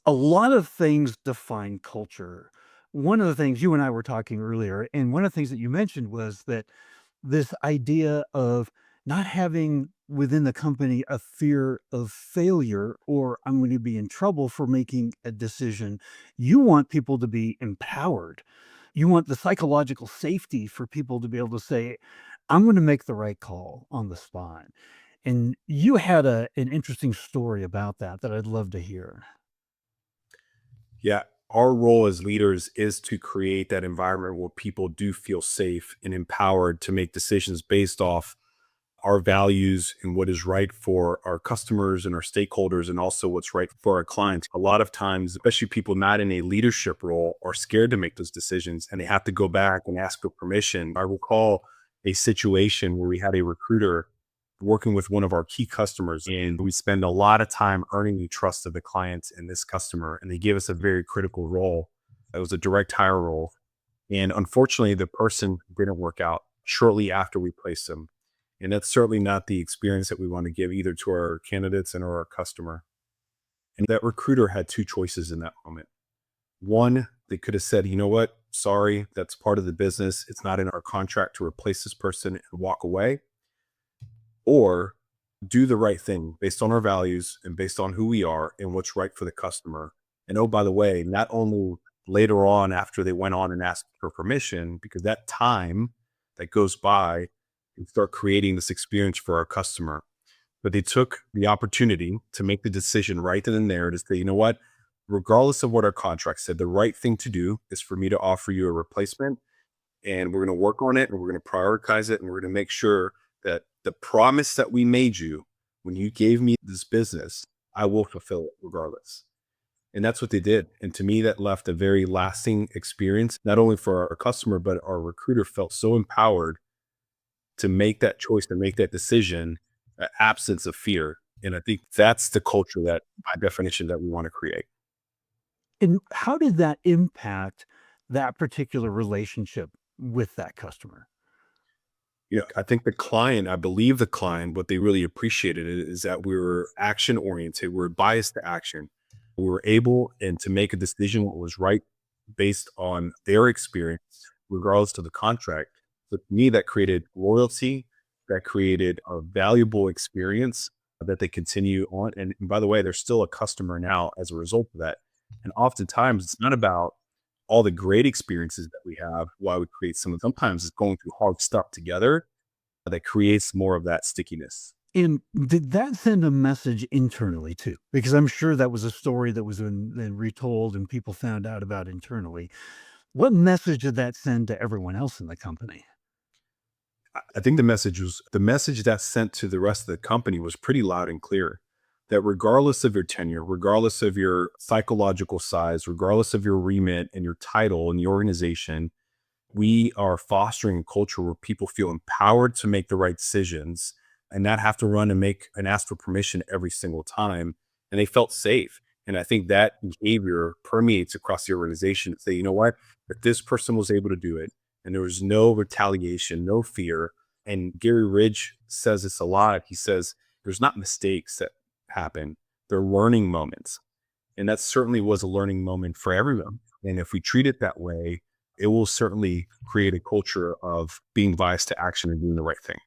A lot of things define culture. One of the things you and I were talking earlier, and one of the things that you mentioned was that this idea of not having within the company a fear of failure or I'm going to be in trouble for making a decision. You want people to be empowered. You want the psychological safety for people to be able to say, I'm going to make the right call on the spot. And you had an interesting story about that I'd love to hear. Yeah, our role as leaders is to create that environment where people do feel safe and empowered to make decisions based off our values and what is right for our customers and our stakeholders, and also what's right for our clients. A lot of times, especially people not in a leadership role, are scared to make those decisions and they have to go back and ask for permission. I recall a situation where we had a recruiter working with one of our key customers, and we spend a lot of time earning the trust of the clients and this customer, and they gave us a very critical role. It was a direct hire role, and unfortunately the person didn't work out shortly after we placed them. And that's certainly not the experience that we want to give either to our candidates and or our customer. And that recruiter had two choices in that moment. One, they could have said, you know what, sorry, that's part of the business, it's not in our contract to replace this person, and walk away. Or do the right thing based on our values and based on who we are and what's right for the customer. And oh, by the way, not only later on after they went on and asked for permission, because that time that goes by and start creating this experience for our customer. But they took the opportunity to make the decision right then and there to say, you know what, regardless of what our contract said, the right thing to do is for me to offer you a replacement, and we're going to work on it, and we're going to prioritize it, and we're going to make sure that the promise that we made you when you gave me this business, I will fulfill it regardless. And that's what they did. And to me, that left a very lasting experience, not only for our customer, but our recruiter felt so empowered to make that choice, to make that decision, absence of fear. And I think that's the culture that, by definition, that we want to create. And how did that impact that particular relationship with that customer? I think the client, I believe the client, what they really appreciated is that we were action oriented, we're biased to action. We were able and to make a decision what was right based on their experience, regardless of the contract. So to me, that created loyalty, that created a valuable experience that they continue on. And by the way, they're still a customer now as a result of that. And oftentimes it's not about all the great experiences that we have while we create sometimes it's going through hard stuff together that creates more of that stickiness. And did that send a message internally too? Because I'm sure that was a story that was then retold and people found out about internally. What message did that send to everyone else in the company? I think the message that sent to the rest of the company was pretty loud and clear that regardless of your tenure, regardless of your psychological size, regardless of your remit and your title in the organization, we are fostering a culture where people feel empowered to make the right decisions and not have to run and make and ask for permission every single time. And they felt safe. And I think that behavior permeates across the organization to say, you know what, if this person was able to do it and there was no retaliation, no fear. And Gary Ridge says this a lot. He says, there's not mistakes that happen, they're learning moments. And that certainly was a learning moment for everyone. And if we treat it that way, it will certainly create a culture of being biased to action and doing the right thing.